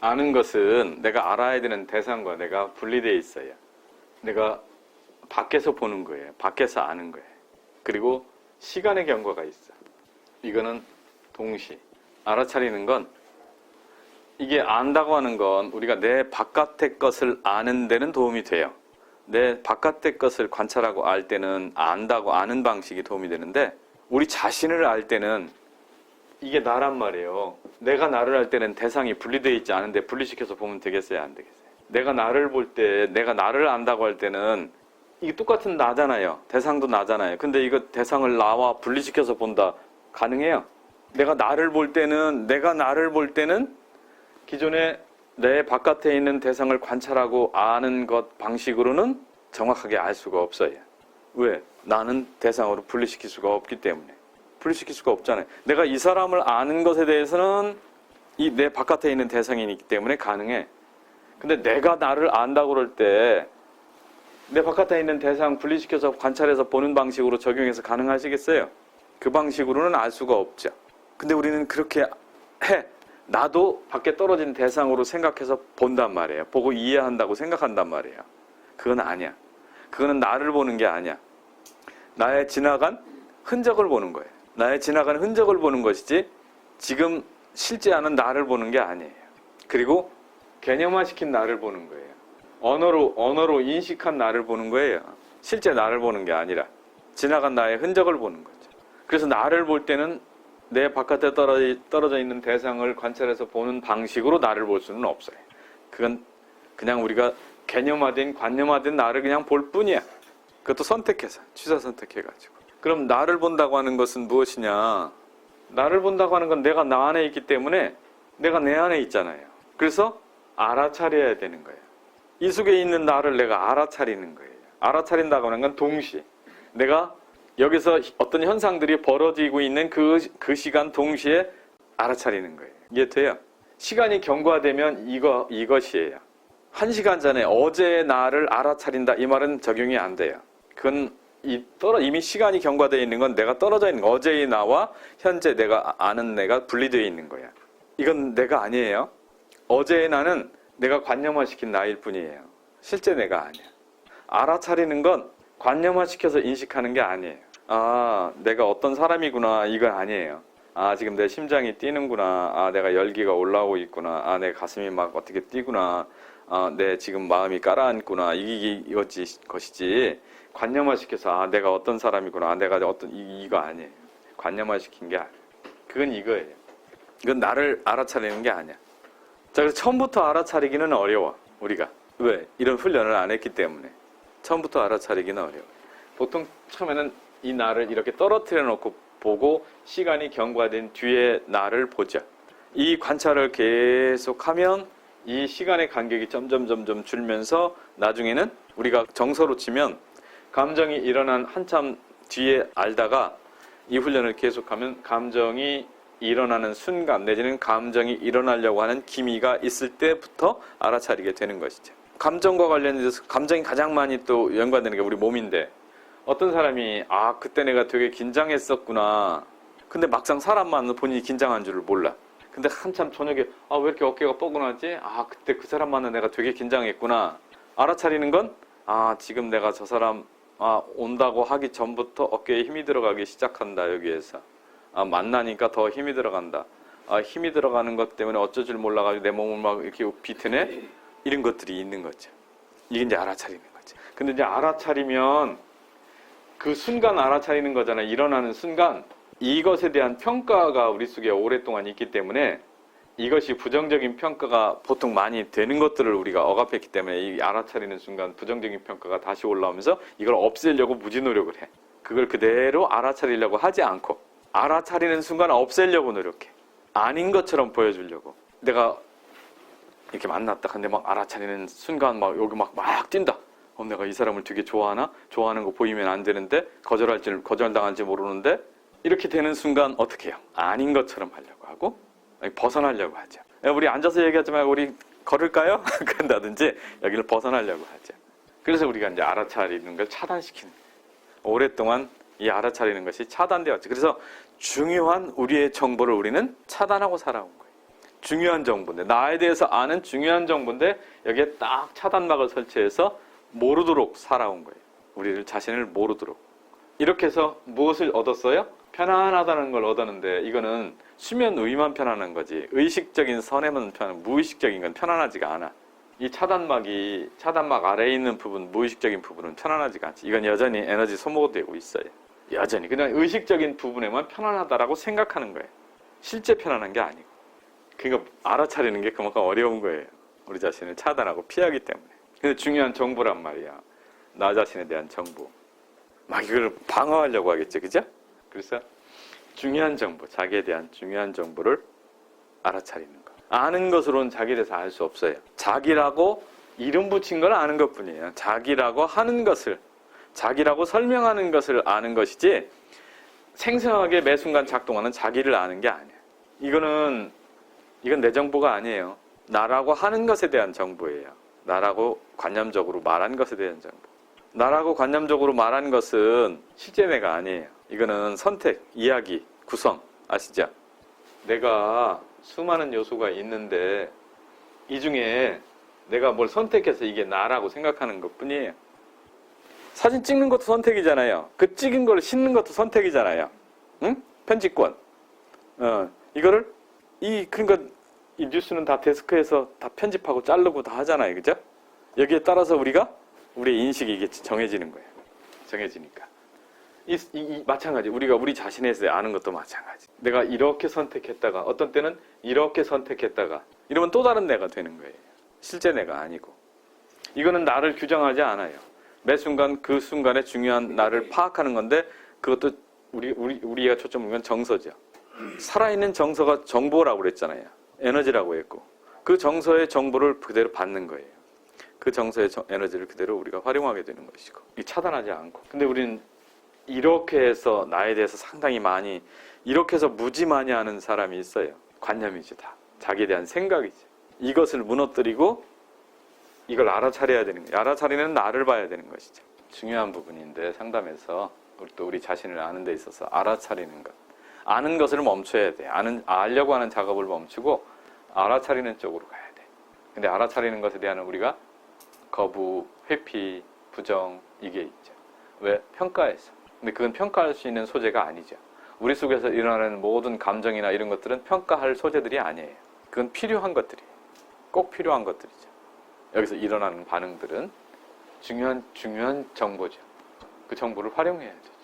아는 것은 내가 알아야 되는 대상과 내가 분리되어 있어요. 내가 밖에서 보는 거예요. 밖에서 아는 거예요. 그리고 시간의 경과가 있어. 이거는 동시. 알아차리는 건, 이게 안다고 하는 건 우리가 내 바깥의 것을 아는 데는 도움이 돼요. 내 바깥의 것을 관찰하고 알 때는 안다고 아는 방식이 도움이 되는데, 우리 자신을 알 때는 이게 나란 말이에요. 내가 나를 알 때는 대상이 분리되어 있지 않은데 분리시켜서 보면 되겠어요? 안 되겠어요? 내가 나를 볼 때, 내가 나를 안다고 할 때는 이게 똑같은 나잖아요. 대상도 나잖아요. 근데 이거 대상을 나와 분리시켜서 본다. 가능해요? 내가 나를 볼 때는 기존에 내 바깥에 있는 대상을 관찰하고 아는 것 방식으로는 정확하게 알 수가 없어요. 왜? 나는 대상으로 분리시킬 수가 없기 때문에. 분리시킬 수가 없잖아요. 내가 이 사람을 아는 것에 대해서는 이 내 바깥에 있는 대상이기 때문에 가능해. 근데 내가 나를 안다고 그럴 때 내 바깥에 있는 대상 분리시켜서 관찰해서 보는 방식으로 적용해서 가능하시겠어요? 그 방식으로는 알 수가 없죠. 근데 우리는 그렇게 해. 나도 밖에 떨어진 대상으로 생각해서 본단 말이에요. 보고 이해한다고 생각한단 말이에요. 그건 아니야. 그거는 나를 보는 게 아니야. 나의 지나간 흔적을 보는 거예요. 나의 지나간 흔적을 보는 것이지 지금 실제 하는 나를 보는 게 아니에요. 그리고 개념화시킨 나를 보는 거예요. 언어로 인식한 나를 보는 거예요. 실제 나를 보는 게 아니라 지나간 나의 흔적을 보는 거죠. 그래서 나를 볼 때는 내 바깥에 떨어져 있는 대상을 관찰해서 보는 방식으로 나를 볼 수는 없어요. 그건 그냥 우리가 개념화된, 관념화된 나를 그냥 볼 뿐이야. 그것도 선택해서, 취사 선택해가지고. 그럼 나를 본다고 하는 것은 무엇이냐? 나를 본다고 하는 건 내가 나 안에 있기 때문에 내가 내 안에 있잖아요. 그래서 알아차려야 되는 거예요. 이 속에 있는 나를 내가 알아차리는 거예요. 알아차린다고 하는 건 동시에 내가 여기서 어떤 현상들이 벌어지고 있는 그 시간 동시에 알아차리는 거예요. 이해돼요? 시간이 경과되면 이것이에요. 1시간 전에 어제의 나를 알아차린다 이 말은 적용이 안 돼요. 그건 이미 시간이 경과되어 있는 건 내가 떨어져 있는 거. 어제의 나와 현재 내가 아는 내가 분리되어 있는 거야. 이건 내가 아니에요. 어제의 나는 내가 관념화시킨 나일 뿐이에요. 실제 내가 아니야. 알아차리는 건 관념화시켜서 인식하는 게 아니에요. 아, 내가 어떤 사람이구나 이건 아니에요. 아, 지금 내 심장이 뛰는구나. 아, 내가 열기가 올라오고 있구나. 아, 내 가슴이 막 어떻게 뛰구나. 아, 내 지금 마음이 가라앉구나. 것이지. 관념화시켜서 아, 내가 어떤 사람이구나. 아, 내가 이거 아니에요. 관념화시킨 게 아니에요. 그건 이거예요. 이건 나를 알아차리는 게 아니야. 자, 그래서 처음부터 알아차리기는 어려워. 우리가. 왜? 이런 훈련을 안 했기 때문에. 처음부터 알아차리기는 어려워. 보통 처음에는 이 나를 이렇게 떨어뜨려 놓고 보고 시간이 경과된 뒤에 나를 보자. 이 관찰을 계속하면 이 시간의 간격이 점점 줄면서 나중에는 우리가 정서로 치면 감정이 일어난 한참 뒤에 알다가 이 훈련을 계속하면 감정이 일어나는 순간 내지는 감정이 일어나려고 하는 기미가 있을 때부터 알아차리게 되는 것이죠. 감정과 관련해서 감정이 가장 많이 또 연관되는 게 우리 몸인데 어떤 사람이 아 그때 내가 되게 긴장했었구나. 근데 막상 사람만 본인이 긴장한 줄을 몰라. 근데 한참 저녁에 아 왜 이렇게 어깨가 뻐근하지? 아 그때 그 사람 만나 내가 되게 긴장했구나. 알아차리는 건 아 지금 내가 저 사람 온다고 하기 전부터 어깨에 힘이 들어가기 시작한다 여기에서. 아 만나니까 더 힘이 들어간다. 아 힘이 들어가는 것 때문에 어쩔 줄 몰라가지고 내 몸을 막 이렇게 비트네. 이런 것들이 있는 거죠. 이게 이제 알아차리는 거죠. 근데 이제 알아차리면 그 순간 알아차리는 거잖아요. 일어나는 순간 이것에 대한 평가가 우리 속에 오랫동안 있기 때문에 이것이 부정적인 평가가 보통 많이 되는 것들을 우리가 억압했기 때문에 이 알아차리는 순간 부정적인 평가가 다시 올라오면서 이걸 없애려고 무지 노력을 해. 그걸 그대로 알아차리려고 하지 않고 알아차리는 순간 없애려고 노력해. 아닌 것처럼 보여주려고. 내가 이렇게 만났다. 근데 막 알아차리는 순간 막 여기 막 뛴다. 내가 이 사람을 되게 좋아하나? 좋아하는 거 보이면 안 되는데 거절당할지 모르는데 이렇게 되는 순간 어떻게 해요? 아닌 것처럼 하려고 하고 벗어나려고 하죠. 우리 앉아서 얘기하지 말고 우리 걸을까요? 그런다든지 여기를 벗어나려고 하죠. 그래서 우리가 이제 알아차리는 걸 차단시키는 거예요. 오랫동안 이 알아차리는 것이 차단되었죠. 그래서 중요한 우리의 정보를 우리는 차단하고 살아온 거예요. 중요한 정보인데, 나에 대해서 아는 중요한 정보인데 여기에 딱 차단막을 설치해서 모르도록 살아온 거예요. 우리를 자신을 모르도록. 이렇게 해서 무엇을 얻었어요? 편안하다는 걸 얻었는데 이거는 수면 위만 편안한 거지 의식적인 선에만 편안, 무의식적인 건 편안하지가 않아. 이 차단막 아래에 있는 부분, 무의식적인 부분은 편안하지가 않지. 이건 여전히 에너지 소모가 되고 있어요. 여전히 그냥 의식적인 부분에만 편안하다라고 생각하는 거예요. 실제 편안한 게 아니고. 그러니까 알아차리는 게 그만큼 어려운 거예요. 우리 자신을 차단하고 피하기 때문에. 근데 중요한 정보란 말이야. 나 자신에 대한 정보. 막 이걸 방어하려고 하겠죠, 그죠? 그래서 중요한 정보, 자기에 대한 중요한 정보를 알아차리는 거. 아는 것으로는 자기에 대해서 알 수 없어요. 자기라고 이름 붙인 걸 아는 것뿐이에요. 자기라고 하는 것을, 자기라고 설명하는 것을 아는 것이지 생생하게 매 순간 작동하는 자기를 아는 게 아니에요. 이건 내 정보가 아니에요. 나라고 하는 것에 대한 정보예요. 나라고 관념적으로 말한 것에 대한 정보. 나라고 관념적으로 말한 것은 실제 내가 아니에요. 이거는 선택, 이야기, 구성, 아시죠? 내가 수많은 요소가 있는데 이 중에 내가 뭘 선택해서 이게 나라고 생각하는 것뿐이에요. 사진 찍는 것도 선택이잖아요. 그 찍은 걸 싣는 것도 선택이잖아요. 응? 편집권. 이거를 그러니까 이 뉴스는 다 데스크에서 다 편집하고 자르고 다 하잖아요. 그죠? 여기에 따라서 우리의 인식이 이게 정해지는 거예요. 정해지니까. 마찬가지. 우리가 우리 자신에 대해서 아는 것도 마찬가지. 내가 이렇게 선택했다가, 어떤 때는 이렇게 선택했다가, 이러면 또 다른 내가 되는 거예요. 실제 내가 아니고. 이거는 나를 규정하지 않아요. 매 순간 그 순간에 중요한 나를 파악하는 건데, 그것도 우리가 초점은 건 정서죠. 살아있는 정서가 정보라고 그랬잖아요. 에너지라고 했고. 그 정서의 정보를 그대로 받는 거예요. 그 정서의 에너지를 그대로 우리가 활용하게 되는 것이고. 차단하지 않고. 근데 우리는 이렇게 해서 나에 대해서 상당히 많이, 이렇게 해서 무지 많이 아는 사람이 있어요. 관념이지 다. 자기에 대한 생각이지. 이것을 무너뜨리고 이걸 알아차려야 되는 거예요. 알아차리는 나를 봐야 되는 것이죠. 중요한 부분인데 상담에서 우리 자신을 아는 데 있어서 알아차리는 것. 아는 것을 멈춰야 돼. 알려고 하는 작업을 멈추고 알아차리는 쪽으로 가야 돼. 근데 알아차리는 것에 대한 우리가 거부, 회피, 부정 이게 있죠. 왜? 평가해서. 근데 그건 평가할 수 있는 소재가 아니죠. 우리 속에서 일어나는 모든 감정이나 이런 것들은 평가할 소재들이 아니에요. 그건 필요한 것들이에요. 꼭 필요한 것들이죠. 여기서 일어나는 반응들은 중요한 정보죠. 그 정보를 활용해야죠.